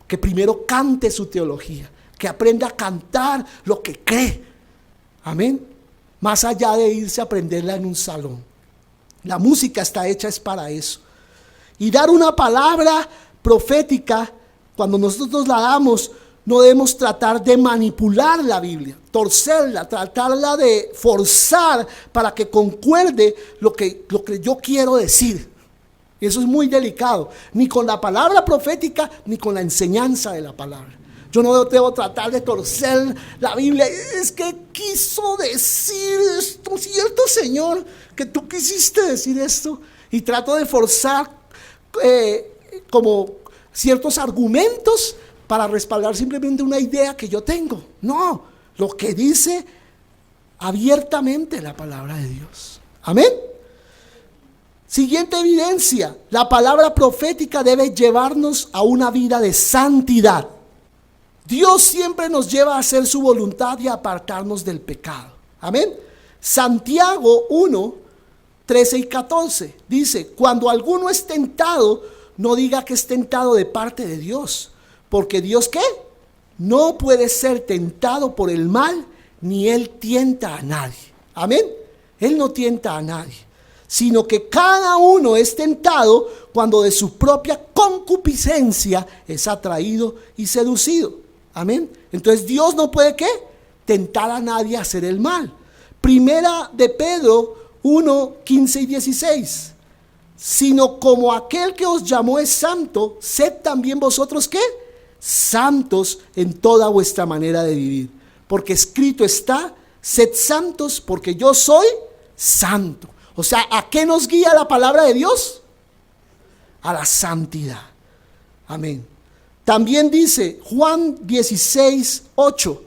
Que primero cante su teología, que aprenda a cantar lo que cree. Amén. Más allá de irse a aprenderla en un salón. La música está hecha es para eso. Y dar una palabra profética, cuando nosotros la damos, no debemos tratar de manipular la Biblia, torcerla, tratarla de forzar para que concuerde lo que yo quiero decir. Y eso es muy delicado, ni con la palabra profética, ni con la enseñanza de la palabra. Yo no debo tratar de torcer la Biblia. Es que quiso decir esto, ¿cierto, Señor? Que tú quisiste decir esto. Y trato de forzar como ciertos argumentos para respaldar simplemente una idea que yo tengo. No, lo que dice abiertamente la palabra de Dios. Amén. Siguiente evidencia, la palabra profética debe llevarnos a una vida de santidad. Dios siempre nos lleva a hacer su voluntad y a apartarnos del pecado. Amén. Santiago 1, 13 y 14 dice, cuando alguno es tentado, no diga que es tentado de parte de Dios, porque Dios ¿qué? No puede ser tentado por el mal, ni Él tienta a nadie. Amén. Él no tienta a nadie, sino que cada uno es tentado cuando de su propia concupiscencia es atraído y seducido. Amén. Entonces Dios no puede ¿qué? Tentar a nadie a hacer el mal. Primera de Pedro 1, 15 y 16. Sino como aquel que os llamó es santo, sed también vosotros ¿qué? Santos en toda vuestra manera de vivir. Porque escrito está, sed santos porque yo soy santo. O sea, ¿a qué nos guía la palabra de Dios? A la santidad. Amén. También dice Juan 16, 8.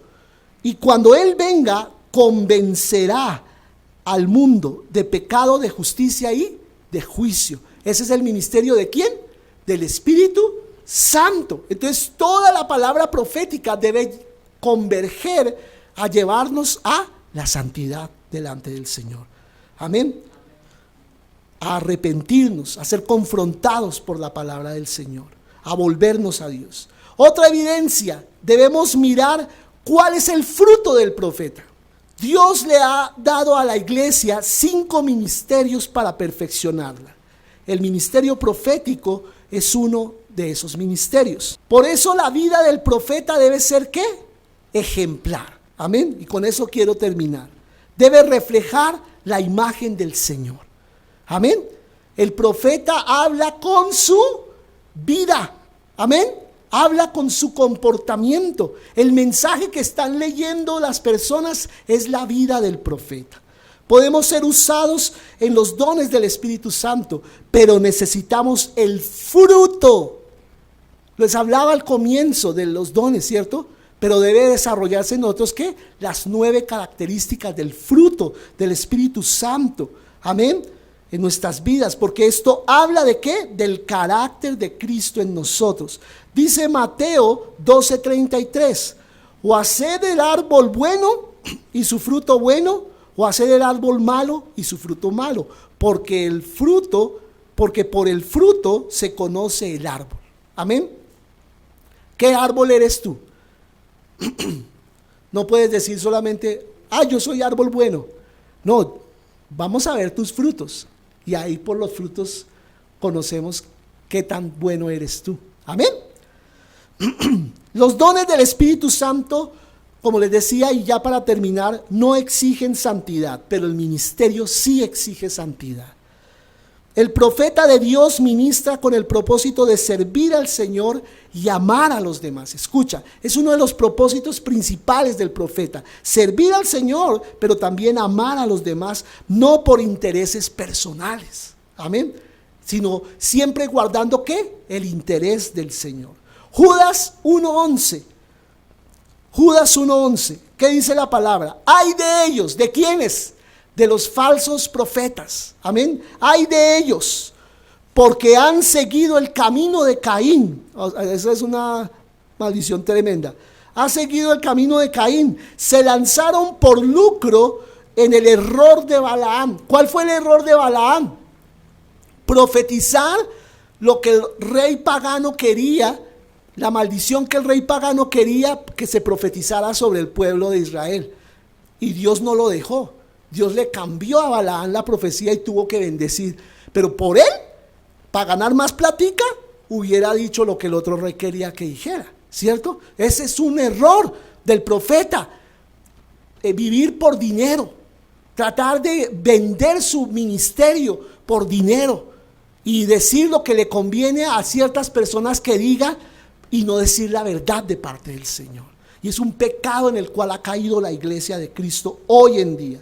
Y cuando Él venga, convencerá al mundo de pecado, de justicia y de juicio. Ese es el ministerio ¿de quién? Del Espíritu Santo. Entonces toda la palabra profética debe converger a llevarnos a la santidad delante del Señor. Amén. A arrepentirnos, a ser confrontados por la palabra del Señor, a volvernos a Dios. Otra evidencia, debemos mirar cuál es el fruto del profeta. Dios le ha dado a la iglesia 5 ministerios para perfeccionarla. El ministerio profético es uno de esos ministerios. Por eso la vida del profeta debe ser ¿qué? Ejemplar. Amén. Y con eso quiero terminar. Debe reflejar la imagen del Señor. Amén. El profeta habla con su vida. Amén. Habla con su comportamiento. El mensaje que están leyendo las personas es la vida del profeta. Podemos ser usados en los dones del Espíritu Santo, pero necesitamos el fruto. Les hablaba al comienzo de los dones, ¿cierto? Pero debe desarrollarse en nosotros ¿qué? Las 9 características del fruto del Espíritu Santo. Amén. En nuestras vidas, porque esto habla de ¿qué? Del carácter de Cristo en nosotros. Dice Mateo 12:33, o haced el árbol bueno y su fruto bueno, o haced el árbol malo y su fruto malo, porque por el fruto se conoce el árbol. Amén. ¿Qué árbol eres tú? No puedes decir solamente, yo soy árbol bueno. No, Vamos a ver tus frutos. Y ahí por los frutos conocemos qué tan bueno eres tú. Amén. Los dones del Espíritu Santo, como les decía, y ya para terminar, no exigen santidad, pero el ministerio sí exige santidad. El profeta de Dios ministra con el propósito de servir al Señor y amar a los demás. Escucha, es uno de los propósitos principales del profeta. Servir al Señor, pero también amar a los demás, no por intereses personales. Amén. Sino siempre guardando, ¿qué? El interés del Señor. Judas 1:11. Judas 1:11. ¿Qué dice la palabra? Ay de ellos. ¿De quiénes? De los falsos profetas. Amén. Ay de ellos, porque han seguido el camino de Caín. Esa es una maldición tremenda. Ha seguido el camino de Caín. Se lanzaron por lucro en el error de Balaam. ¿Cuál fue el error de Balaam? Profetizar lo que el rey pagano quería, la maldición que el rey pagano quería que se profetizara sobre el pueblo de Israel. Y Dios no lo dejó. Dios le cambió a Balaam la profecía y tuvo que bendecir. Pero por él, para ganar más platica, hubiera dicho lo que el otro rey quería que dijera, ¿cierto? Ese es un error del profeta. Vivir por dinero, tratar de vender su ministerio por dinero y decir lo que le conviene a ciertas personas que diga y no decir la verdad de parte del Señor. Y es un pecado en el cual ha caído la iglesia de Cristo hoy en día.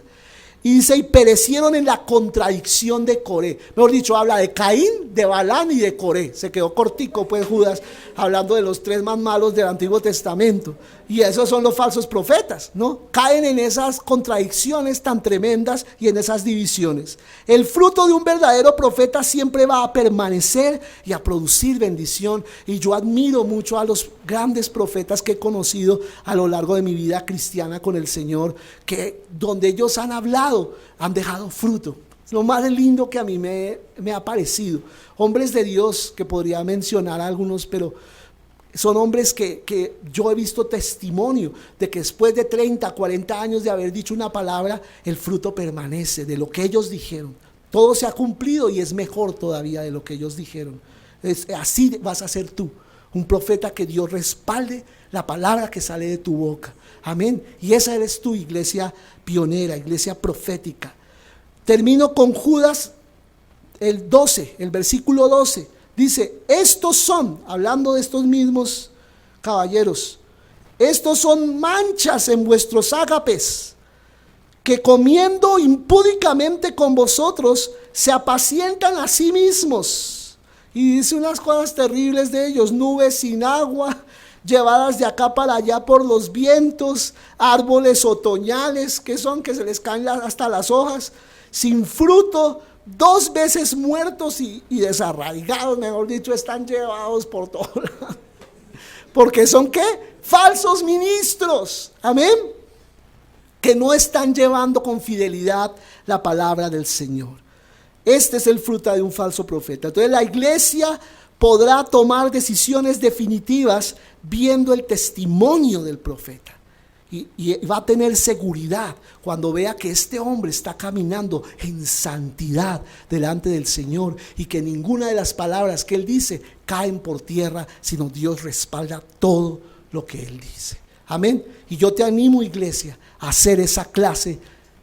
Y dice, y perecieron en la contradicción de Coré. Mejor dicho, habla de Caín, de Balaam y de Coré. Se quedó cortico pues Judas, hablando de los tres más malos del Antiguo Testamento. Y esos son los falsos profetas, ¿no? Caen en esas contradicciones tan tremendas y en esas divisiones. El fruto de un verdadero profeta siempre va a permanecer y a producir bendición. Y yo admiro mucho a los grandes profetas que he conocido a lo largo de mi vida cristiana con el Señor, que donde ellos han hablado, han dejado fruto. Lo más lindo que a mí me ha parecido. Hombres de Dios, que podría mencionar algunos, pero son hombres que yo he visto testimonio de que después de 30, 40 años de haber dicho una palabra, el fruto permanece de lo que ellos dijeron. Todo se ha cumplido y es mejor todavía de lo que ellos dijeron. Así vas a ser tú, un profeta que Dios respalde la palabra que sale de tu boca. Amén. Y esa eres tú, iglesia pionera, iglesia profética. Termino con Judas, el versículo 12. Dice, estos son, hablando de estos mismos caballeros, estos son manchas en vuestros ágapes, que comiendo impúdicamente con vosotros, se apacientan a sí mismos. Y dice unas cosas terribles de ellos: nubes sin agua, llevadas de acá para allá por los vientos, árboles otoñales, que son que se les caen hasta las hojas, sin fruto, 2 veces muertos y desarraigados, mejor dicho, están llevados por todo lado. Porque son ¿qué? Falsos ministros, amén, que no están llevando con fidelidad la palabra del Señor. Este es el fruto de un falso profeta. Entonces la iglesia podrá tomar decisiones definitivas viendo el testimonio del profeta. Y va a tener seguridad cuando vea que este hombre está caminando en santidad delante del Señor y que ninguna de las palabras que él dice caen por tierra, sino Dios respalda todo lo que él dice. Amén. Y yo te animo, iglesia, a ser esa clase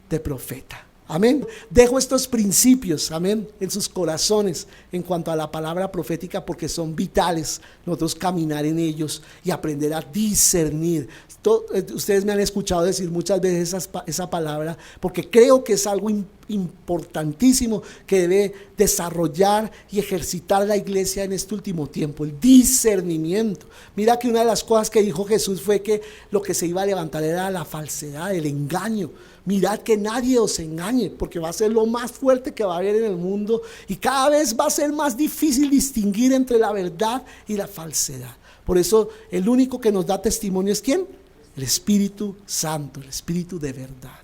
de profeta. Amén. Dejo estos principios, amén, en sus corazones en cuanto a la palabra profética, porque son vitales nosotros caminar en ellos y aprender a discernir. Ustedes me han escuchado decir muchas veces esa palabra, porque creo que es algo importantísimo que debe desarrollar y ejercitar la iglesia en este último tiempo, el discernimiento. Mira que una de las cosas que dijo Jesús fue que lo que se iba a levantar era la falsedad, el engaño. Mirad que nadie os engañe, porque va a ser lo más fuerte que va a haber en el mundo y cada vez va a ser más difícil distinguir entre la verdad y la falsedad. Por eso el único que nos da testimonio es ¿quién? El Espíritu Santo, el Espíritu de verdad.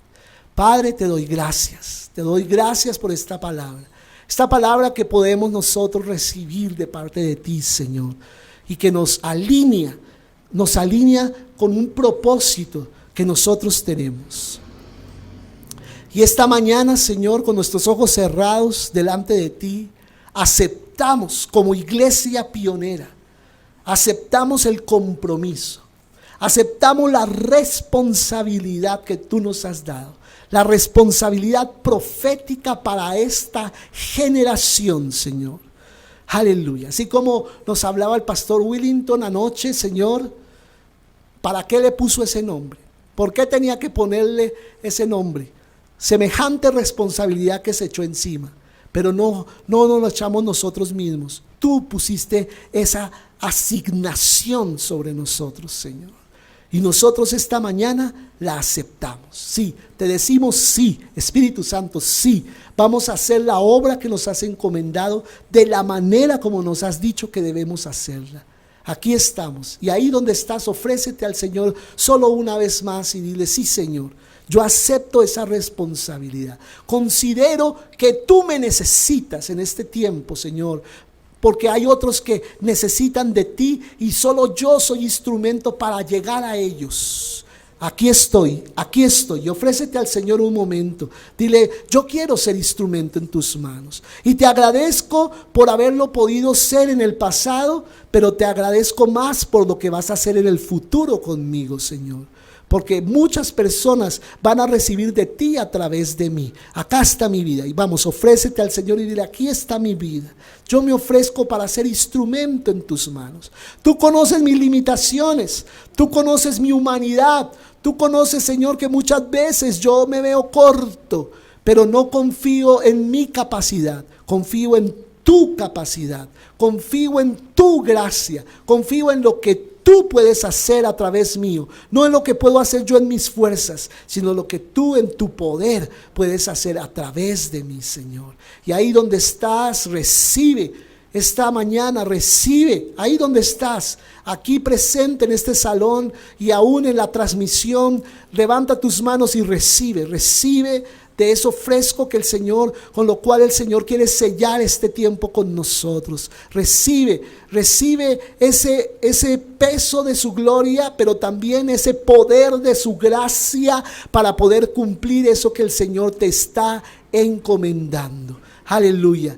Padre, te doy gracias por esta palabra que podemos nosotros recibir de parte de ti, Señor, y que nos alinea con un propósito que nosotros tenemos. Y esta mañana, Señor, con nuestros ojos cerrados delante de ti, aceptamos como iglesia pionera, aceptamos el compromiso, aceptamos la responsabilidad que tú nos has dado, la responsabilidad profética para esta generación, Señor. Aleluya. Así como nos hablaba el pastor Willington anoche, Señor, ¿para qué le puso ese nombre? ¿Por qué tenía que ponerle ese nombre? Semejante responsabilidad que se echó encima, pero no nos lo echamos nosotros mismos. Tú pusiste esa asignación sobre nosotros, Señor. Y nosotros esta mañana la aceptamos. Sí, te decimos sí, Espíritu Santo, sí. Vamos a hacer la obra que nos has encomendado de la manera como nos has dicho que debemos hacerla. Aquí estamos. Y ahí donde estás, ofrécete al Señor solo una vez más y dile: sí, Señor, yo acepto esa responsabilidad. Considero que tú me necesitas en este tiempo, Señor, porque hay otros que necesitan de ti y solo yo soy instrumento para llegar a ellos. Aquí estoy. Y ofrécete al Señor un momento. Dile: yo quiero ser instrumento en tus manos. Y te agradezco por haberlo podido ser en el pasado, pero te agradezco más por lo que vas a hacer en el futuro conmigo, Señor. Porque muchas personas van a recibir de ti a través de mí. Acá está mi vida. Y vamos, ofrécete al Señor y dile: aquí está mi vida. Yo me ofrezco para ser instrumento en tus manos. Tú conoces mis limitaciones. Tú conoces mi humanidad. Tú conoces, Señor, que muchas veces yo me veo corto, pero no confío en mi capacidad. Confío en tu capacidad. Confío en tu gracia. Confío en lo que tú puedes hacer a través mío, no en lo que puedo hacer yo en mis fuerzas, sino lo que tú en tu poder puedes hacer a través de mí, Señor. Y ahí donde estás, recibe esta mañana, recibe ahí donde estás, aquí presente en este salón y aún en la transmisión. Levanta tus manos y recibe de eso fresco que el Señor, con lo cual el Señor quiere sellar este tiempo con nosotros. Recibe ese peso de su gloria, pero también ese poder de su gracia para poder cumplir eso que el Señor te está encomendando. Aleluya.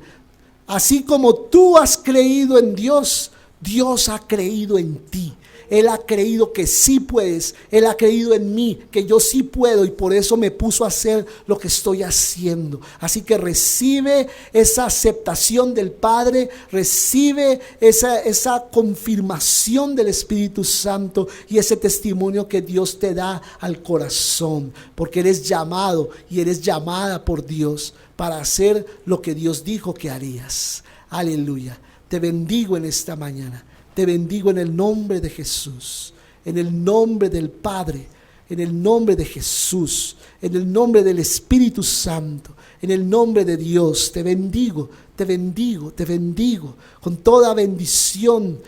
Así como tú has creído en Dios, Dios ha creído en ti. Él ha creído que sí puedes. Él ha creído en mí, que yo sí puedo, y por eso me puso a hacer lo que estoy haciendo. Así que recibe esa aceptación del Padre, recibe esa confirmación del Espíritu Santo y ese testimonio que Dios te da al corazón, porque eres llamado y eres llamada por Dios para hacer lo que Dios dijo que harías. Aleluya. Te bendigo en esta mañana. Te bendigo en el nombre de Jesús, en el nombre del Padre, en el nombre de Jesús, en el nombre del Espíritu Santo, en el nombre de Dios. Te bendigo, te bendigo, te bendigo con toda bendición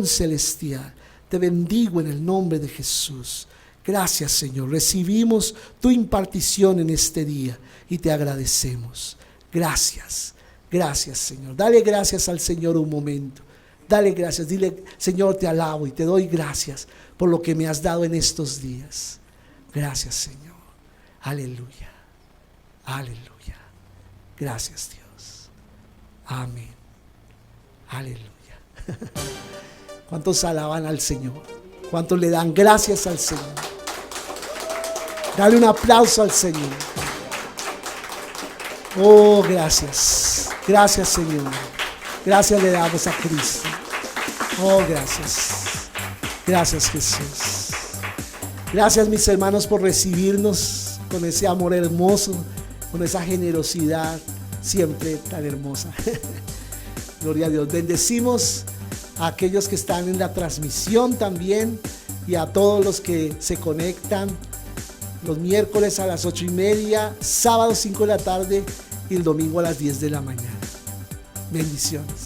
celestial. Te bendigo en el nombre de Jesús. Gracias, Señor. Recibimos tu impartición en este día y te agradecemos. Gracias. Gracias, Señor. Dale gracias al Señor un momento. Dale gracias. Dile: Señor, te alabo y te doy gracias por lo que me has dado en estos días. Gracias, Señor. Aleluya. Aleluya. Gracias, Dios. Amén. Aleluya. ¿Cuántos alaban al Señor? ¿Cuántos le dan gracias al Señor? Dale un aplauso al Señor. Oh, gracias. Gracias, Señor. Gracias le damos a Cristo. Oh, gracias. Gracias, Jesús. Gracias, mis hermanos, por recibirnos con ese amor hermoso, con esa generosidad siempre tan hermosa. Gloria a Dios. Bendecimos a aquellos que están en la transmisión también y a todos los que se conectan los miércoles a las 8:30, sábado 5 de la tarde y el domingo a las 10 de la mañana. Bendiciones.